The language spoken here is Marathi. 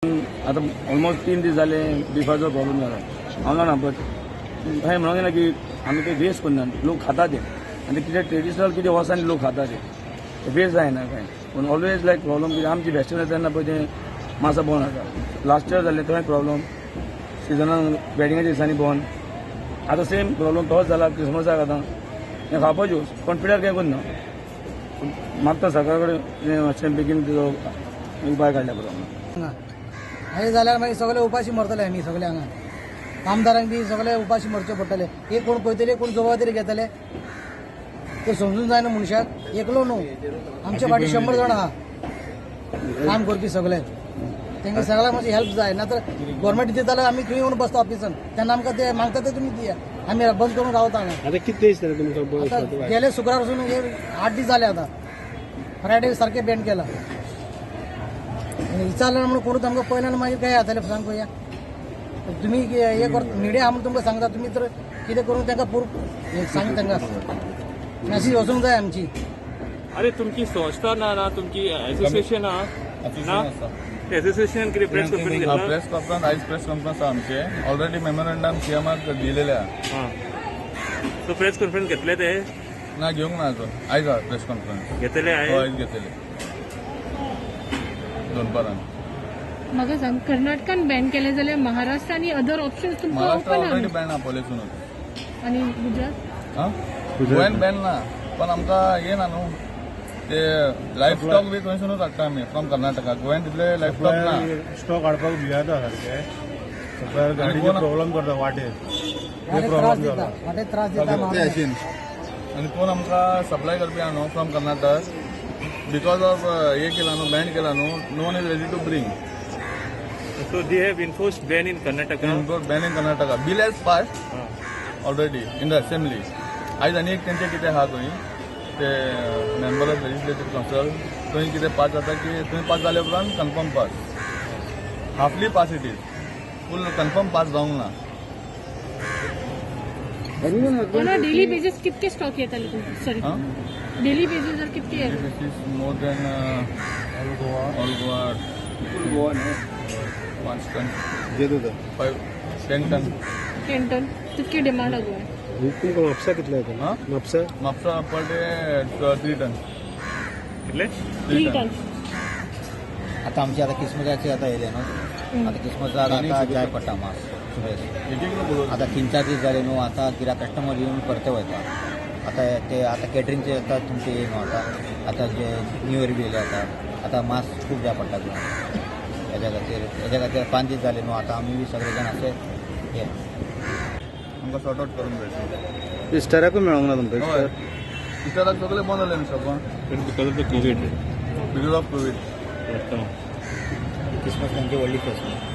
आता ऑलमोस्ट 3 दीस जाले बिफाचो प्रॉब्लेम जाला हांगा ना बट हांवें म्हणूंक ना की आमी ते वेस्ट करना लोक खाता ते आनी ते कितें ट्रेडिशनल कितें वसांनी लोक खाता ते वेस्ट जायना कांय पूण ऑलवेज लायक प्रॉब्लम कितें आमची फेस्टिवल तेन्ना पळय तें मातसो बंद आसा लास्ट इयर जाल्लें थंय प्रॉब्लम सिजनान वेडिंगाच्या दिसांनी बंद आतां सेम प्रॉब्लम तोच जाला क्रिसमसाक आतां हें खावपाच्यो पण पिड्यार कांय करना मागता सरकारा कडेन मातशें बेगीन तेजो उपाय काडल्या पुरो हे जाल्यार मागीर सगळे उपाशी मरतले आमी सगळे हांगा कामदारांक बी सगळे उपाशी मरचे पडटले एक कोण पळयतले कोण जबाबदारी घेतले ते समजून जायना मनशाक एकलो न्हू आमच्या फाटी 100 जाण आहा काम करपी सगळे तांकां सगळ्यांक मातशी हेल्प जाय ना तर गव्हर्मेंट दिताले आमी खंय येवन बसता ऑफिसान तेन्ना आमकां ते मागता ते तुमी दिया आमी बंद करून रावता हांगा आता किती दीस जाले तुमकां आता गेले शुक्रार पासून 8 दीस जाले आता फ्रायडे सारखे बॅन केला विचारलं म्हणून कोणूच आमकां पळयना मागीर काय जातलें सांग पळया तुम्ही हे कर मिडिया आहा म्हणून तुमकां सांगता तुमी तर कितें करून तांकां प्रूफ सांग तांकां मॅसेज वचूंक जाय आमची अरे तुमची संस्था ना तुमची एसोसिएशन ना एसोसिएशन कितें प्रेस कॉन्फरन्स घेतला प्रेस कॉन्फरन्स आयज प्रेस कॉन्फरन्स आमचे ऑलरेडी मेमोरंडम सीएमाक दिलेले आहा सो प्रेस कॉन्फरन्स घेतले ते ना घेवंक ना अजून आयज आहा प्रेस कॉन्फरन्स घेतले आयज घेतलेले दोनपरांत म्हाका सांग कर्नाटकान बॅन केले जाल्यार महाराष्ट्र आनी अदर ऑप्शन्स तुमकां महाराष्ट्र ओपन ऑलरेडी बॅन आहा पयलींसूनच आनी गुजरात गोंयान बॅन ना पण आमकां हे ना न्हू ते लायफ स्टॉक बी थंयसूनच हाडटा आमी फ्रॉम कर्नाटका गोंयान तितले लायफ स्टॉक ना स्टॉक हाडपाक भियाता सारखे सगळ्या गाडीचे प्रॉब्लेम करता वाटेर वाटेर त्रास दिता आनी कोण आमकां सप्लाय करपी आहा न्हू फ्रॉम कर्नाटक बिकॉज ऑफ हे केला न्हू बॅन केला न्हू no one is ready to bring so they have enforced ban in Karnataka ban in Karnataka bill has pass already in the assembly आयज आनी एक तेंचे कितें आहा थंय ते मेंबर ऑफ लेजिस्लेटिव्ह कावन्सिल थंय कितें पास जाता की थंय पास जाल्या उपरांत कन्फर्म पास हाफली pass it is full confirm pass जावंक ना डेली बेजीस कितके स्टॉक येताले सॉरी डेली बेजीसवर कितके येता this is more than all Goa full Goa न्हू 5 टन देत होता 10 टन 10 टन तितके डिमांड आहा गोंयान तुमकां म्हापसा कितले येता Mapusa Mapusa per day 3 ton कितले 3 टन आता आमची आता क्रिसमसाची आता येयले न्हू आता क्रिसमसाक आता जाय पडटा मास आता 3-4 दीस जाले न्हू आता गिराक कस्टमर येवन परते वयता आता ते आता कॅटरिंगचे आता तुमचे ये न्हू आता जे न्यू इयर बी येयले आता मास खूब जाय पडटा हेज्या खातीर 5 दीस जाले न्हू आता आमी बी सगळे जाण असे हे आमकां सॉर्ट आउट करून मेळटा इस्टाराकूय मेळोंक ना तुमकां हय इस्टाराक सगळे बंद जाले न्हू शॉपां because of the COVID because of COVID Christmas तांची व्हडली फेस्त